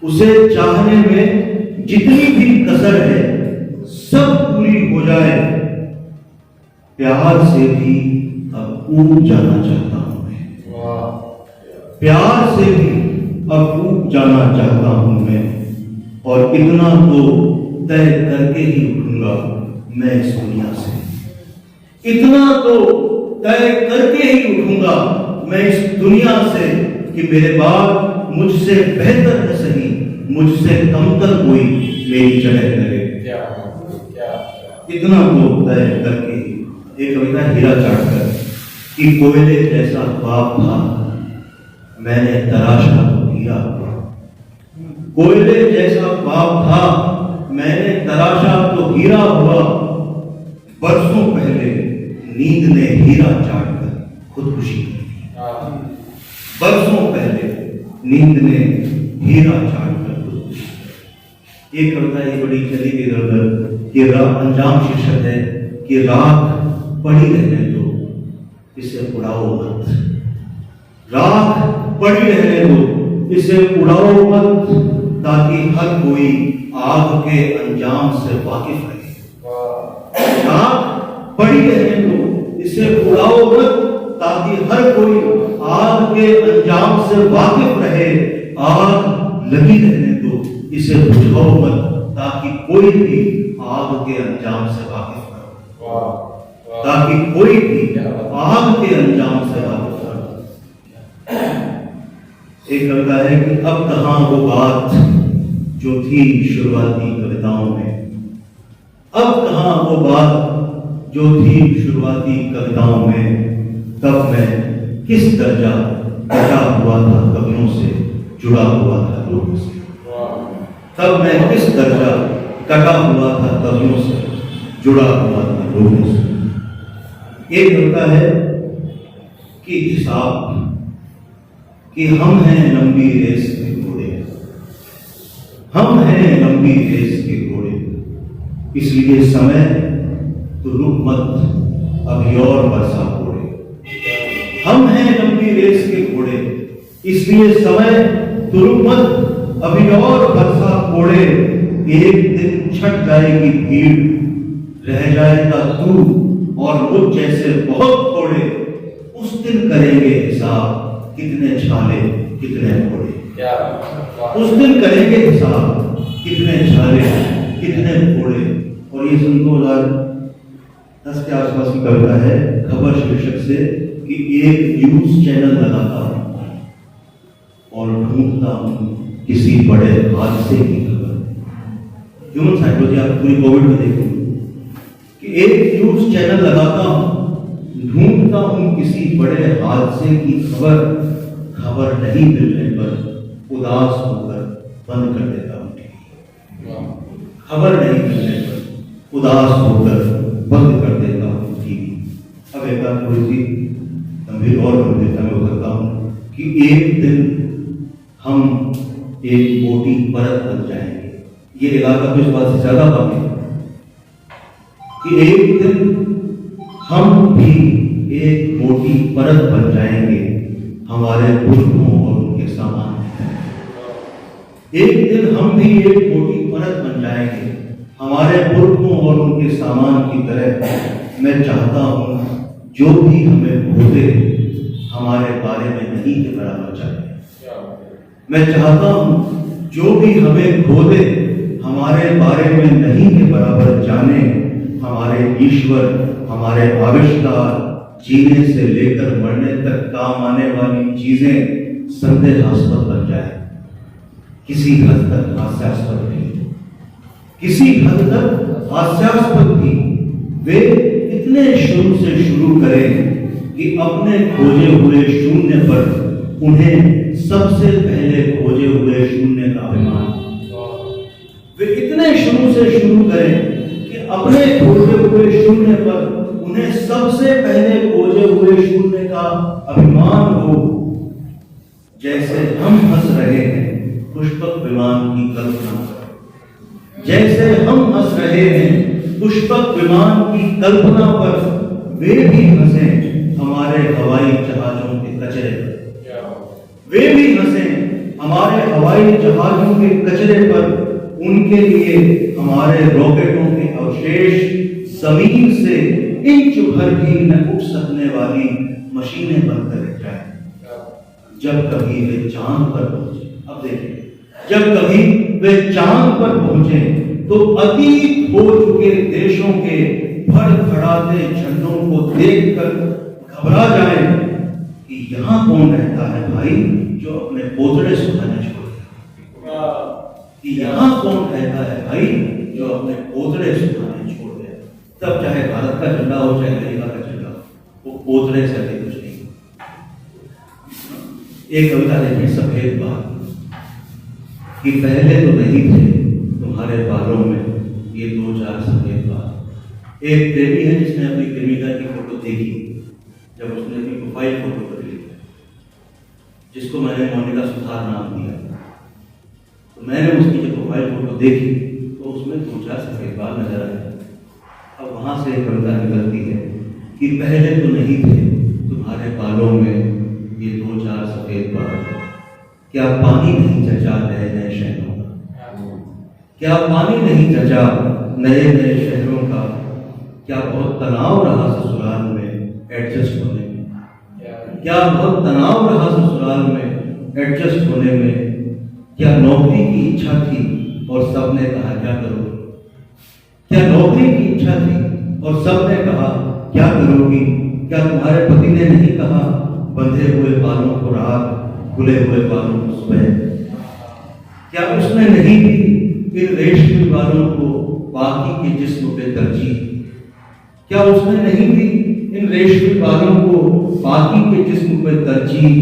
उसे चाहने में जितनी भी कसर है सब पूरी हो जाए। प्यार से भी अब ऊब जाना चाहता हूं मैं, प्यार से भी अब ऊब जाना चाहता हूं मैं। और इतना तो तय करके ही उठूंगा मैं इस दुनिया से, इतना तो तय करके ही उठूंगा मैं इस दुनिया से कि मेरे बाद मुझसे बेहतर न सही, मुझसे कमतर कोई मेरी जगह करे। इतना तो तय करके ही। एक कविता हीरा चाटकर कि कोयले जैसा ख्वाब था मैंने तराशा तो हीरा हुआ। कोयले जैसा ख्वाब था मैंने तराशा तो हीरा हुआ। बरसों पहले नींद ने हीरा चाटकर खुदकुशी की। बरसों पहले नींद ने हीरा चाटकर खुदकुशी की। ये कविता ये बड़ी चली गई इधर कि अंजाम शीर्षक है कि राख पड़ी रहने दो इसे उड़ाओ मत। राख पड़ी रहने दो इसे उड़ाओ मत, ताकि हर कोई आग के अंजाम से वाकिफ रहे। राख पड़ी रहने दो इसे उड़ाओ मत, ताकि हर कोई आग के अंजाम से वाकिफ रहे। आग लगी रहने दो इसे बुझाओ मत, ताकि कोई भी आग के अंजाम से वाकिफ हो, ताकि कोई भी आग के अंजाम से वाकिफ हो। एक कविता है कि अब कहां वो बात जो थी शुरुआती कविताओं में, अब कहां वो बात जो थी शुरुआती कविताओं में। तब मैं किस दर्जा कटा हुआ था कवियों से, जुड़ा हुआ था लोगों से। तब मैं किस दर्जा कटा हुआ था कवियों से, जुड़ा हुआ था लोगों से। एक होता है कि हिसाब कि हम हैं लंबी रेस के घोड़े, हम हैं लंबी रेस के घोड़े, इसलिए समय तो रुक मत अभी और बरसा घोड़े। हम हैं लंबी रेस के घोड़े, इसलिए समय तो रुक मत अभी और बरसा घोड़े। एक दिन छट जाएगी भीड़, रह जाएगा तू और मुझ जैसे बहुत थोड़े। उस दिन करेंगे हिसाब कितने छाले कितने घोड़े। उस दिन करेंगे हिसाब कितने छाले कितने घोड़े। और ये सन 2010 के आसपास की कविता है, खबर शीर्षक से कि एक न्यूज चैनल लगाता हूं और ढूंढता हूं किसी बड़े हादसे की खबर। ह्यूमन साइकोलॉजी आप पूरी कोविड में देखेंगे कि एक न्यूज चैनल लगाता हूं, ढूंढता हूं किसी बड़े हादसे की खबर। खबर नहीं मिलने पर उदास होकर बंद कर देता हूं। खबर नहीं मिलने पर उदास होकर बंद कर देता हूं टीवी। अब एक बात थोड़ी सी गंभीर और गंभीरता में उतरता हूं कि एक दिन हम एक मोटी परत बन जाएंगे। ये इलाका तो इस बात से ज्यादा बाकी है कि एक दिन हम भी एक मोटी परत बन जाएंगे हमारे पुरखों और उनके सामान। एक दिन हम भी एक मोटी परत बन जाएंगे हमारे पुरखों और उनके सामान की तरह। मैं चाहता हूं जो भी हमें खो दे हमारे बारे में नहीं के बराबर जाने। मैं चाहता हूं जो भी हमें खो दे हमारे बारे में नहीं के बराबर जाने। हमारे ईश्वर, हमारे आविष्कार, जीने से लेकर मरने तक काम आने वाली चीजें संदेहास्पद बन जाए, किसी हद तक हास्यास्पद भी, किसी हद तक हास्यास्पद भी। वे इतने शुरू से शुरू करें कि अपने खोजे हुए शून्य पर उन्हें सबसे पहले खोजे हुए शून्य का अभिमान। वे इतने शुरू से शुरू करें कि अपने खोजे हुए शून्य पर उन्हें सबसे पहले खोजे हुए शून्य का अभिमान हो। जैसे हम हंस रहे हैं पुष्पक विमान की कल्पना पर, जैसे हम हंस रहे हैं पुष्पक विमान की कल्पना पर, वे भी हंसे हमारे हवाई जहाजों के कचरे पर। वे भी हंसे हमारे हवाई हवाई जहाजों के कचरे पर उनके लिए हमारे रॉकेटों के अवशेष जमीन से इंच भर भी न उठ सकने वाली मशीनें बनकर रह जाए। जब कभी वे चांद पर पहुंचे, अब देखिए, जब कभी वे चांद पर पहुंचे तो अतीत हो चुके देशों के फड़फड़ाते झंडों को देखकर घबरा जाए कि यहां कौन रहता है भाई जो अपने पोतड़े सुखाने छोड़ दिया, कि यहां कौन रहता है भाई जो अपने पोतड़े सुखाने छोड़ दिया। तब चाहे भारत का झंडा हो चाहे अमेरिका का झंडा हो, वो पोतड़े से अधिक कुछ नहीं। एक कविता देखिए, सफेद बाल, कि पहले तो नहीं थे तुम्हारे बालों में ये 2-4 सफेद बाल। एक प्रेमी है जिसने अपनी प्रेमिका की फोटो देखी जब उसने अपनी प्रोफाइल फोटो बदली, जिसको मैंने मोनिका सुथार नाम दिया। तो मैंने उसकी जब प्रोफाइल फोटो देखी तो उसमें 2-4 सफेद बाल नजर आए। अब वहां से एक कविता निकलती है कि पहले तो नहीं थे तुम्हारे बालों में ये 2-4 सफेद बाल, क्या पानी नहीं जचा नए नए शहरों का, क्या पानी नहीं जचा नए नए शहरों का, क्या बहुत तनाव रहा ससुराल में एडजस्ट होने में, क्या बहुत तनाव रहा ससुराल में एडजस्ट होने में, क्या नौकरी की इच्छा थी और सबने कहा क्या करोगे, क्या नौकरी की इच्छा थी और सबने कहा क्या करोगी, क्या तुम्हारे पति ने नहीं कहा बंधे हुए बालों को रात खुले हुए बालों को सुबह, क्या उसने नहीं दी इन रेशमी बालों को बाकी के जिस्म पे तरजीह, क्या उसने नहीं दी इन रेशमी बालों को बाकी के जिस्म पे तरजीह।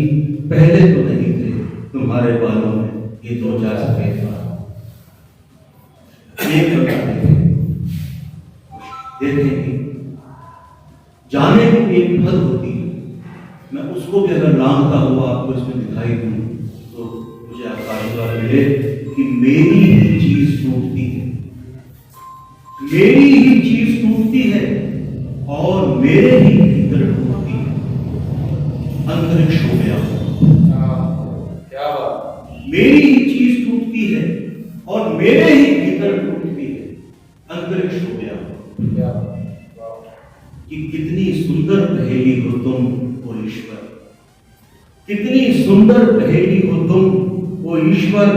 पहले तो नहीं थे तुम्हारे बालों में ये 2-4 सफेद बाल। देखेंगे जाने की एक हद होती है, मैं उसको भी अगर लांघता हुआ आपको इसमें दिखाई दूं तो मुझे आशीर्वाद मिले कि मेरी ही चीज टूटती है, मेरी ही चीज टूटती है और मेरे ही भीतर टूटती है। अंतरिक्ष हो गया, क्या बात, मेरी ही चीज टूटती है और मेरे ही भीतर टूटती है। अंतरिक्ष हो गया, क्या कि कितनी सुंदर पहेली हो तुम ओ ईश्वर, कितनी सुंदर पहेली हो तुम ओ ईश्वर,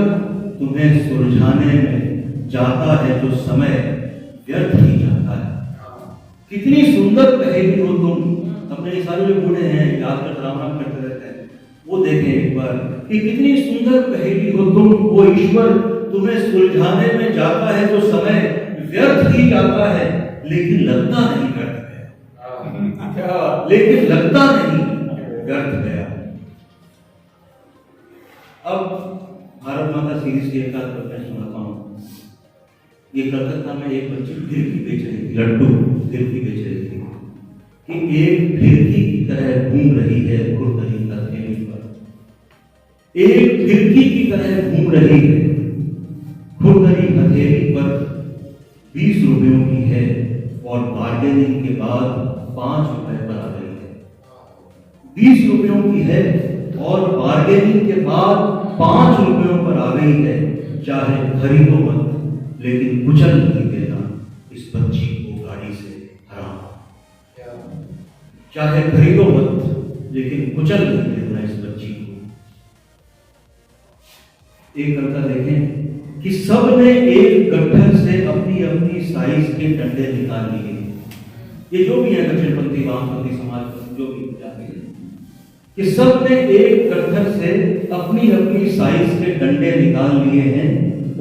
तुम्हें सुलझाने में जाता है जो समय व्यर्थ ही जाता है। कितनी सुंदर पहेली हो तुम, अपने सारे जो बूढ़े हैं याद कर राम राम करते रहते हैं, वो देखें एक बार कि कितनी सुंदर पहेली हो तुम ओ ईश्वर, तुम्हें सुलझाने में जाता है जो समय व्यर्थ ही जाता है, लेकिन लगता नहीं व्यर्थ गया, लेकिन लगता नहीं व्यर्थ गया। अब भारत माता सीरीज की एक मैं सुनाता हूँ। ये कलकत्ता में एक बच्ची फिरकी बेच रही थी, लड्डू फिरकी बेच रही थी कि एक फिरकी की तरह घूम रही है खुरदरी हथेली पर, एक फिरकी की तरह घूम रही है खुरदरी हथेली पर, 20 रुपयों की है और बार्गेनिंग के बाद 5 रुपए पर आ गई है। 20 रुपयों की है और बार्गेनिंग के बाद 5 रुपयों पर आ गई है। चाहे खरीदो मत लेकिन कुचल नहीं देना इस बच्ची को गाड़ी से हराम, चाहे खरीदो मत लेकिन कुचल नहीं देना इस बच्ची को। एक कविता देखें कि सबने एक गट्ठर से अपनी अपनी साइज के डंडे निकाल लिए। ये जो भी है दक्षिणपंथी वामपंथी समाज जो भी जाते हैं कि सबने एक गट्ठर से अपनी अपनी साइज के डंडे निकाल लिए हैं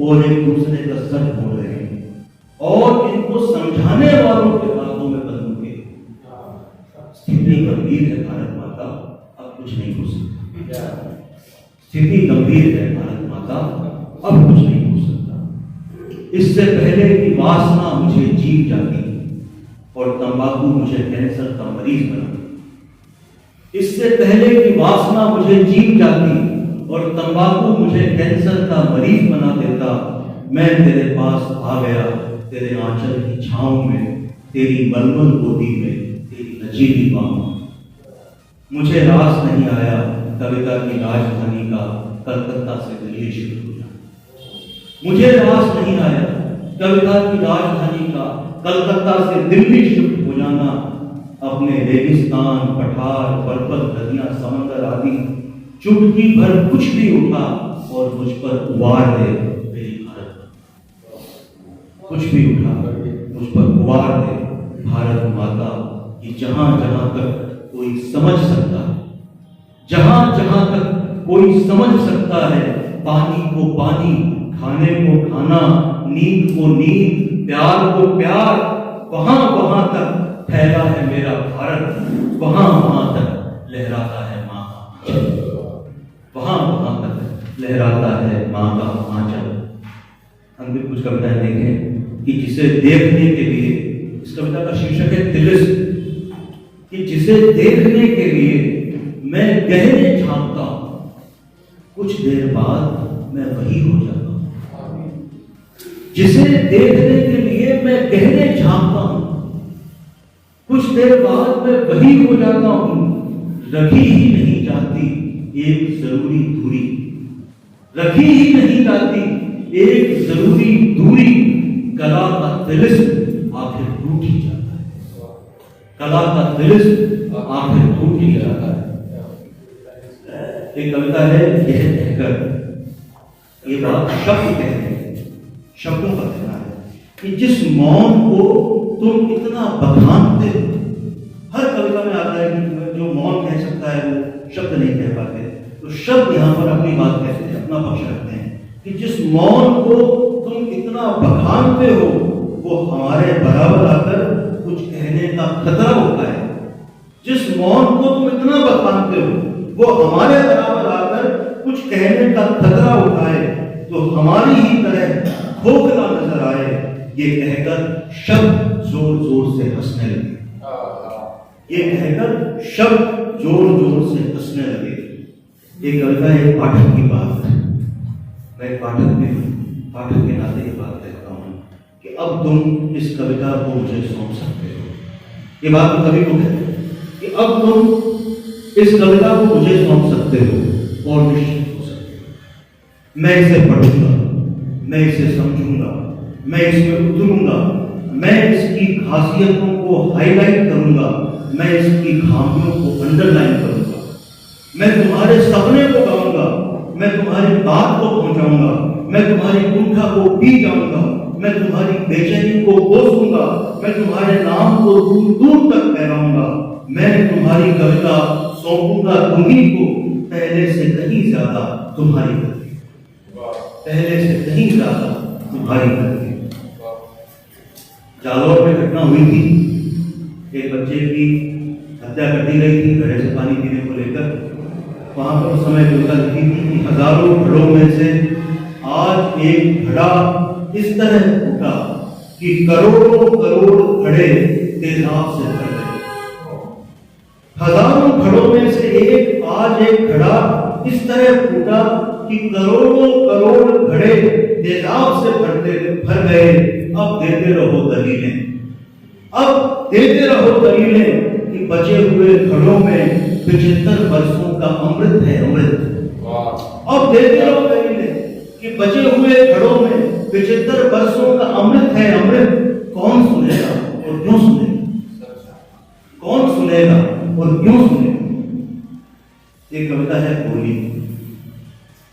और एक दूसरे का सर फोड़ रहे हैं और इनको समझाने वालों के हाथों में बंदूकें। स्थिति गंभीर है भारत माता, अब कुछ नहीं हो सकता। स्थिति गंभीर है भारत माता, अब कुछ नहीं हो सकता। इससे पहले कि वासना मुझे जीत जाती और तंबाकू मुझे कैंसर का मरीज बना, इससे पहले कि वासना मुझे जीत जाती और तंबाकू मुझे कैंसर का मरीज बना देता, मैं तेरे पास आ गया तेरे आंचल की छांव में, तेरी मलमल गोदी में, तेरी नचीली बाहों। मुझे रास नहीं आया कविता की राजधानी का, कलकत्ता से दिल्ली शुरू मुझे रास नहीं आया कविता की राजधानी का कलकत्ता से दिल्ली शिफ्ट हो जाना। अपने रेगिस्तान, पठार, पर्वत, नदियां, समंदर आदि चुटकी भर कुछ भी उठा और मुझ पर उबार दे मेरी भारत। कुछ भी उठा मुझ पर उबार दे भारत माता कि जहां जहां तक कोई समझ सकता है, जहां जहां तक कोई समझ सकता है, पानी को पानी, खाने को खाना, नींद को नींद, प्यार को प्यार, वहां वहां तक फैला है मेरा भारत, वहां वहां तक लहराता है मां का आंचल, वहां वहां तक लहराता है मां का आंचल। हम भी कुछ कविताएं देखें कि जिसे देखने के लिए, इस कविता का शीर्षक है तिलिस्म, कि जिसे देखने के लिए मैं गहरे झांकता हूं, कुछ देर बाद मैं वही हो जाता हूं। जिसे देखने के लिए मैं गहरे झांकता हूं, कुछ देर बाद मैं वही हो जाता हूं। रखी ही नहीं जाती एक जरूरी दूरी, रखी ही नहीं जाती एक जरूरी दूरी, कला का तिलिस्म आखिर टूट ही जाता है, कला का तिलिस्म आखिर टूट ही जाता है। एक कविता है यह कहकर, ये बात शब्द कहते हैं, शब्दों का कहना है कि जिस मौन को तुम इतना बखानते हो। हर कविता में आता है कि जो मौन कह सकता है वो शब्द नहीं कह पाते, तो शब्द यहां पर अपनी बात कहते हैं, अपना पक्ष रखते हैं कि जिस मौन को तुम इतना बखानते हो वो हमारे बराबर आकर कुछ कहने का खतरा होता है। जिस मौन को तुम इतना बखानते हो वो हमारे बराबर आकर कुछ कहने का खतरा उठाए, तो हमारी ही तरह खोखला नजर आए, ये कहकर शब्द जोर जोर से हंसने लगे, ये कहकर शब्द जोर जोर से हंसने लगे। ये कविता एक पाठक की बात है, मैं पाठक के नाते ये बात कहता हूं कि अब तुम इस कविता को मुझे सौंप सकते हो। ये बात तो कवि को कहते हैं कि अब तुम इस कविता को मुझे सौंप सकते हो और निश्चित हो सकते हो। मैं इसे पढ़ूंगा, मैं इसे समझूंगा, मैं इसमें उतरूंगा, मैं इसकी खासियतों को हाईलाइट करूंगा, मैं इसकी खामियों को अंडरलाइन करूंगा, मैं तुम्हारे सपने को गाऊंगा, मैं तुम्हारी बात को पहुंचाऊंगा, मैं तुम्हारी कुंठा को पी जाऊंगा, मैं तुम्हारी बेचैनी को पोसूंगा, मैं तुम्हारे नाम को दूर दूर तक फैलाऊंगा, मैं तुम्हारी कविता सौंपूंगा तुम्ही को, पहले से कहीं ज्यादा तुम्हारी करके, पहले से कहीं ज्यादा तुम्हारी करके। जालौर में घटना हुई थी, एक बच्चे की हत्या कर दी गई थी घड़े से पानी पीने को लेकर। वहां पर उस समय कविता लिखी थी कि हजारों घड़ों में से आज एक घड़ा इस तरह फूटा कि करोड़ों करोड़ घड़े तेजाब से भर गए। हजारों घड़ों में से आज एक घड़ा इस तरह फूटा कि करोड़ों करोड़ घड़े तेजाब से भर गए। अब देते रहो दलीलें, अब देते रहो दलीलें कि बचे हुए घड़ों में 75 वर्षों का अमृत है, अमृत। अब देते रहो दलीलें कि बचे हुए घड़ों में 75 वर्षों का अमृत है, अमृत। कौन सुनेगा और क्यों सुनेगा, कौन सुनेगा और क्यों सुनेगा। ये कविता है बोली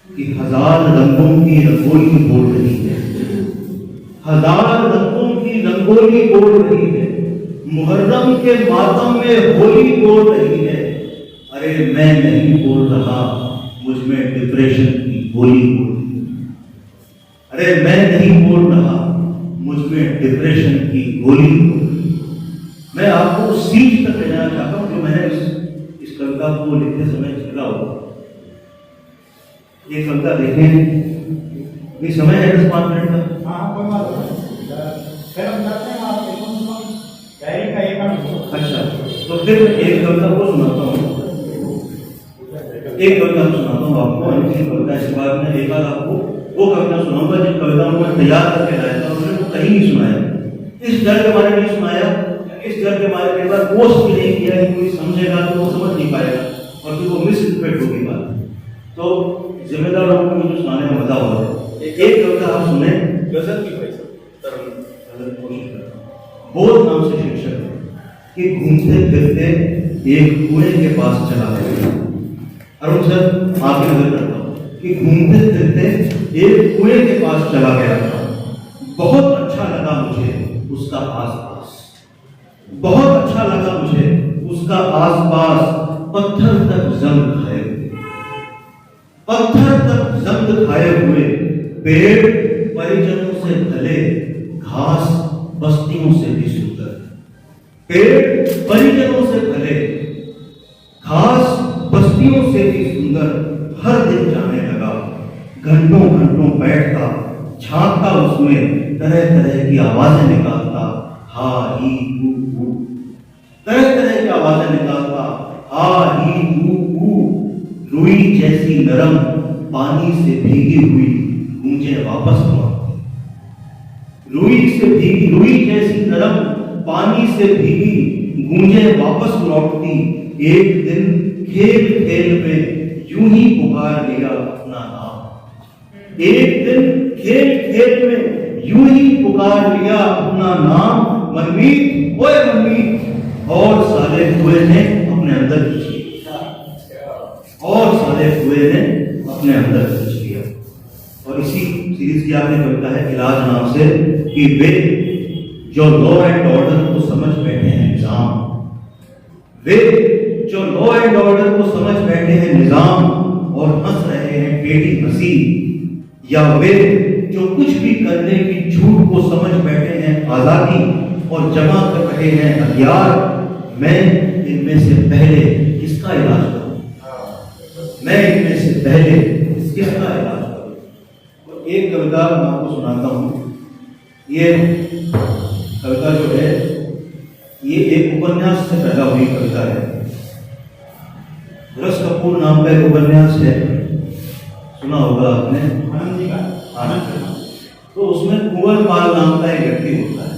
कि हजार रंगों की रंगोली बोल रही है, हजार रंगों की रंगोली बोल रही है, मुहर्रम के मातम में होली बोल रही है। अरे मैं नहीं बोल रहा, मुझ में डिप्रेशन की गोली बोल रही है। अरे मैं नहीं बोल रहा, मुझ में डिप्रेशन की गोली बोल रही है। मैं आपको उस सीख तक ले जाना चाहता हूं जो मैंने इस कविता को लिखते समय झेला हुआ। ये कविता देखें, ये समय है 10-5 मिनट का। हाँ कोई बात नहीं, अच्छा, तो फिर एक कविता को सुनाता हूँ, एक कविता सुनाता हूँ आपको। अंतिम कविता इसके बाद में एक बार आपको वो कविता सुनाऊंगा जिन कविताओं को मैं तैयार करके लाया था, उन्होंने कहीं नहीं सुनाया। इस डर के बारे में नहीं सुनाया, इस डर के बारे में पोस्ट भी नहीं किया कि कोई समझेगा तो वो समझ नहीं पाएगा और फिर वो मिस इंटरप्रेट होगी बात। तो जिम्मेदार लोगों को मुझे सुनाने में मजा हो रहा है। एक कविता आप सुने, गजल की भाई साहब बोध नाम से शीर्षक है कि घूमते फिरते एक कुएं के पास चला गया। अरुण सर आपकी नजर करता हूँ कि घूमते फिरते एक कुएं के पास चला गया था। बहुत अच्छा लगा मुझे उसका आसपास, बहुत अच्छा लगा मुझे उसका आसपास। पत्थर तक जंग खाए हुए, पत्थर तक जंग खाए हुए, पेड़ परिजनों से भले, घास बस्तियों से भी सुंदर। पेड़ परिजनों से भले, घास बस्तियों से भी सुंदर। हर दिन जाने लगा, घंटों घंटों बैठता, झांकता, उसमें तरह तरह की आवाजें निकालता, हा ही हू हू, तरह तरह की आवाजें निकालता, हा ही हू हू। रुई जैसी नरम पानी से भीगी हुई गूंजे वापस लौटती, रुई जैसी नरम पानी से भीगी गूंजे वापस लौटती। एक दिन खेल खेल में यूं ही पुकार लिया अपना नाम, एक दिन खेल खेल में यूं ही पुकार लिया अपना नाम। मनमीत, ओए मनमीत। और साले कुएं ने अपने अंदर खींच लिया, और साले कुएं ने अपने अंदर खींच लिया। और इसी सीरीज की आपने कविता है इलाज नाम से कि वे जो लॉ एंड ऑर्डर को समझ बैठे हैं निजाम, वे जो लॉ एंड ऑर्डर को समझ बैठे हैं निजाम और हंस रहे हैं टेढ़ी हंसी, या वे जो कुछ भी करने की झूठ को समझ बैठे हैं आजादी और जमा कर रहे हैं हथियार। मैं इनमें से पहले किसका इलाज करूं, मैं इनमें से पहले किसका इलाज करूं। तो एक कविता मैं आपको सुनाता हूं। ये कविता जो है ये एक उपन्यास से पैदा हुई कविता है। रस कपूर नाम का एक उपन्यास है, सुना होगा आपने, आनंद जी का। तो उसमें कुंवर पाल नाम का एक व्यक्ति होता है।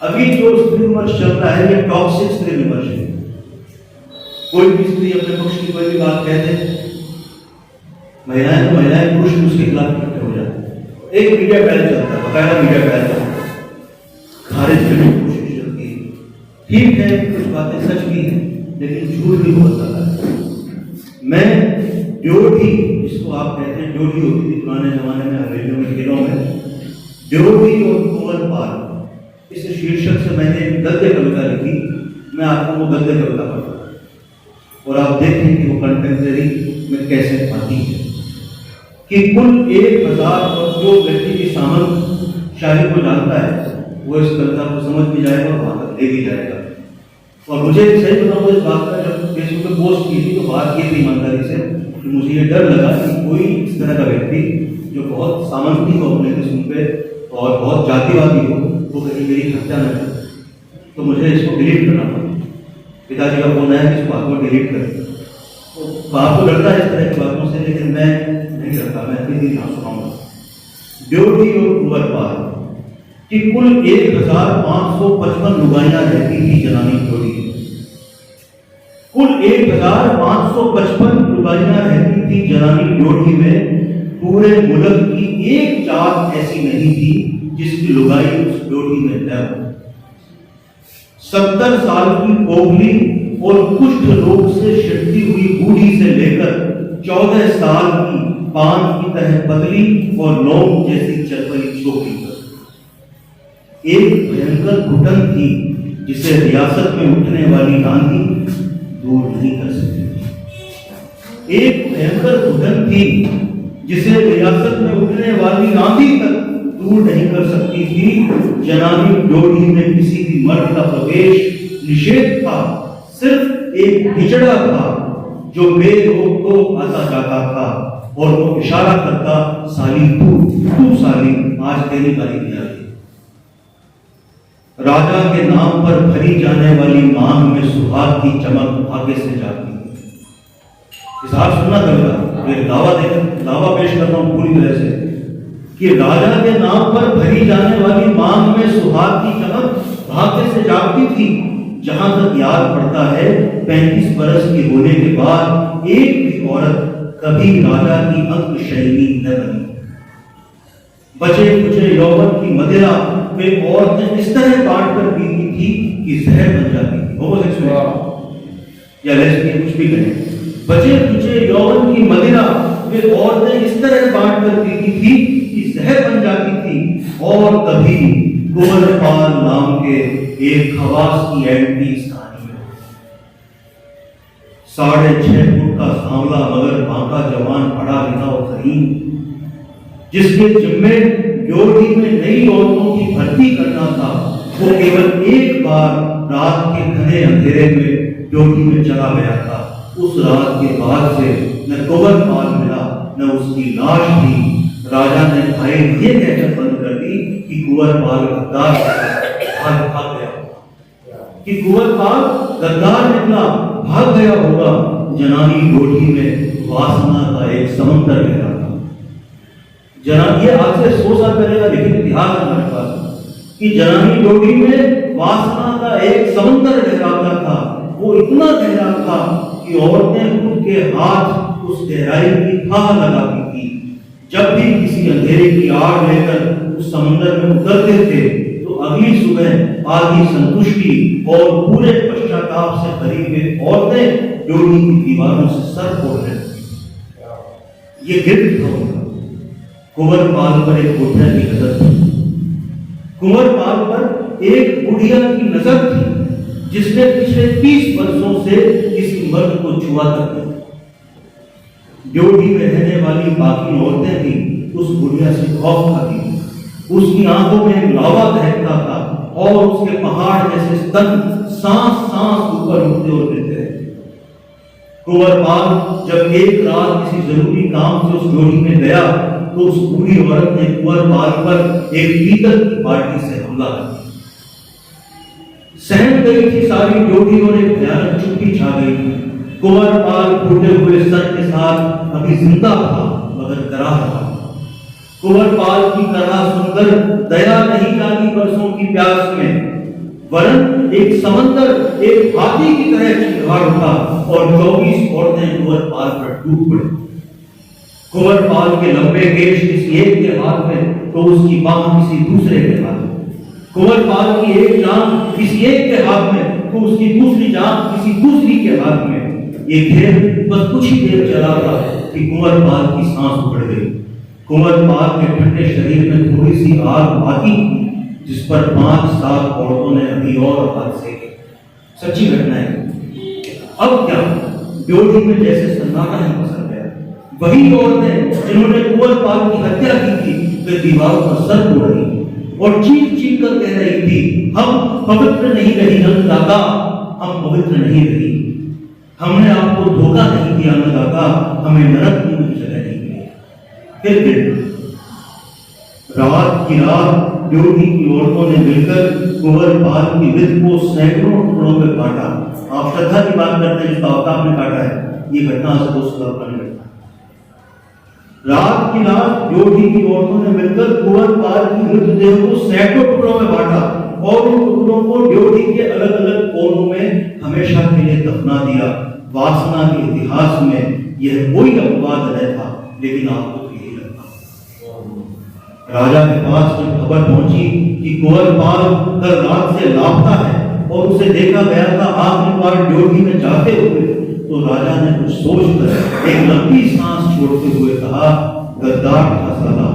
अभी जो स्त्री विमर्श चल रहा है ये टॉक्सिक स्त्री विमर्श है। कोई भी स्त्री अपने पक्ष की कोई भी बात कह दे, महिलाएं पुरुष उसके खिलाफ इकट्ठे हो जाते हैं। एक मीडिया ट्रायल चलता है, बकायदा मीडिया ट्रायल चलता है, खारिज करने की कोशिश चलती है। ठीक है, कुछ बातें सच भी हैं, लेकिन झूठ भी बहुत ज्यादा है। मैं ड्योढ़ी, जिसको आप कहते हैं ड्योढ़ी होती थी पुराने जमाने में हवेलियों में, खेलों में, ड्योढ़ी और कुंवर पाल, इस शीर्षक से मैंने एक गद्य कविता लिखी। मैं आपको वो गद्य कविता पढ़ता हूं और आप देखें कि वो कंटेम्परेरी में कैसे आती है। कि कुल 1000, और जो व्यक्ति की सामंत शायरी को जानता है वो इस कविता को समझ भी जाएगा और वहां तक ले भी जाएगा। और मुझे सही बताऊं, इस बात का जब फेसबुक पे पोस्ट की थी तो बात की थी ईमानदारी से कि मुझे ये डर लगा कि कोई इस तरह का व्यक्ति जो बहुत सामंती हो अपने किस्म पे और बहुत जातिवादी हो, वो कहीं मेरी हत्या न करे। तो मुझे इसको डिलीट करना पड़ा। पिताजी का फोन आया कि इसको आपको डिलीट करें। तो बाप को डरता है इस तरह की बातों से, लेकिन मैं नहीं डरता, मैं अपनी दिन सुनाऊंगा। ड्योढ़ी और कुंवर पाल कि कुल 1555 लुगाइयां रहती थी जनानी ड्योढ़ी में। कुल 1555 लुगाइयां रहती थी जनानी ड्योढ़ी में। पूरे मुल्क की एक जात ऐसी नहीं थी जिसकी लुगाई उस ड्योढ़ी में तय हो। 70 साल की कोबली और कुष्ठ रोग से शिरती हुई बूढ़ी से लेकर 14 साल की पान की तरह पतली और लौंग जैसी चरपली छोकरी तक। एक भयंकर घुटन थी जिसे रियासत में उठने वाली आंधी दूर नहीं कर सकती। एक भयंकर घुटन थी जिसे रियासत में उठने वाली आंधी तक दूर नहीं कर सकती थी। जनानी ड्योढ़ी में किसी भी मर्द का प्रवेश निषेध था। सिर्फ एक हिजड़ा था जो बेरोक टोक आता जाता था और वो इशारा करता, साली तू साली, आज तेरी बारी नहीं आती। राजा के नाम पर भरी जाने वाली मांग में सुहाग की चमक आगे से जाती है। इजहार सुनना कविता, ये दावा पेश कर रहा हूं पूरी तरह से कि राजा के नाम पर भरी जाने वाली मांग में सुहाग की चमक भाग्य से जागती थी। जहां तक याद पड़ता है 35 बरस के होने के बाद एक भी औरत कभी राजा की अंक शैली न बनी। बचे कुचे यौवन की मदिरा वे औरतें इस तरह बांट कर पीती थी कि जहर बन जाती थी। होमोसेक्सुअल या लेस्बियन कुछ भी कहें, बचे कुचे यौवन की मदिरा वे औरतें इस तरह बांट कर पीती थी कि जहर बन जाती थी। और तभी कुंवरपाल नाम के एक खवास की एंटी इस कहानी में, 6.5 फुट का सांवला मगर बांका जवान पढ़ा लिखा और जहीन, जिसके जिम्मे ड्योढ़ी में नई औरतों की भर्ती करना था, वो केवल एक बार रात के घने अंधेरे में ड्योढ़ी में चला गया था। उस रात के बाद से न कुंवरपाल मिला न उसकी लाश थी। राजा ने फाइल ये कहकर बंद कर दी कि कुंवरपाल गद्दार भाग गया, कि कुंवरपाल गद्दार निकला, भाग गया होगा। जनानी ड्योढ़ी में वासना का एक समंदर गहरा था। जनानी, ये आज से 100 साल पहले का लिखित इतिहास है हमारे पास, कि जनानी ड्योढ़ी में वासना का एक समंदर गहराता था। वो इतना गहरा था कि औरतें खुद के हाथ उस गहराई की थाह लगाती थी। जब भी किसी अंधेरे की आड़ लेकर उस समंदर में उतरते थे तो अगली सुबह आधी संतुष्टि और पूरे पश्चाताप से भरी हुई औरतें ड्योढ़ी की दीवारों से सर फोड़ लेती। ये गिरफ्त था उनका। कुंवरपाल पर एक बुढ़िया की नजर थी। कुंवरपाल पर एक बुढ़िया की नजर थी जिसने पिछले 30 वर्षों से किसी मर्द को छुआ तक नहीं। ड्योढ़ी में रहने वाली बाकी औरतें भी उस बुढ़िया से खौफ खाती थी। उसकी आंखों में लावा दहकता था और उसके पहाड़ जैसे स्तन सांस सांस ऊपर उठते और गिरते थे। कुंवरपाल जब एक रात किसी जरूरी काम से उस ड्योढ़ी में गया तो उस बूढ़ी औरत ने कुंवरपाल पर एक पीतल की बाल्टी से हमला कर दिया। सहम गई थी सारी ड्योढ़ी और एक भयानक चुप्पी छा गई थी। कुंवरपाल फूटे हुए सर के साथ अभी जिंदा था मगर कराह रहा। कुंवरपाल की तरह सुंदर दया नहीं जागी बरसों की प्यास में, वरन एक समंदर एक हाथी की तरह चिंगार उठा और 24 औरतें कुंवरपाल पर टूट पड़ी। कुंवरपाल के लंबे केश किसी एक के हाथ में तो उसकी बांह किसी दूसरे के हाथ में। कुंवरपाल की एक जान किसी एक के हाथ में तो उसकी दूसरी जान किसी दूसरी के हाथ में। ये खेल बस कुछ ही देर चला था कि कुंवरपाल की सांस उखड़ गई। कुंवरपाल के ठंडे शरीर में थोड़ी सी आग बाकी थी जिस पर 5-7 औरतों ने अभी और हाथ सेके। सच्ची घटना है। अब क्या, ड्योढ़ी में जैसे सन्नाटा ही पसर गया। वही औरतें जिन्होंने कुंवरपाल की हत्या की थी वे दीवारों पर सर तोड़ रही और चीख चीख कर कह रही थी, हम पवित्र नहीं रही अन्नदाता, हम पवित्र नहीं रही, हमने आपको धोखा नहीं दिया अन्नदाता, हमें नरक की कोई जगह नहीं मिली। फिर रात की रात ड्योढ़ी की औरतों ने मिलकर कुंवरपाल की विध को सैकड़ों टुकड़ों में काटा। आप श्रद्धा की बात करते हैं, जिसका अवतार ने काटा है, ये घटना से 200 साल पहले घटना। रात की रात ड्योढ़ी की औरतों ने मिलकर कुंवरपाल की मृतदेह को सैकड़ों टुकड़ों में बांटा और उन टुकड़ों को ड्योढ़ी के अलग अलग कोनों में हमेशा के लिए दफना दिया। वासना के इतिहास में यह कोई अपवाद न था, लेकिन आपको तो यही लगता। राजा के पास जब खबर पहुंची कि कुंवरपाल कल रात से लापता है और उसे देखा गया था आखिरी बार ड्योढ़ी में जाते हुए, तो राजा ने कुछ सोचकर एक लंबी सांस छोड़ते हुए कहा, गद्दार था साला,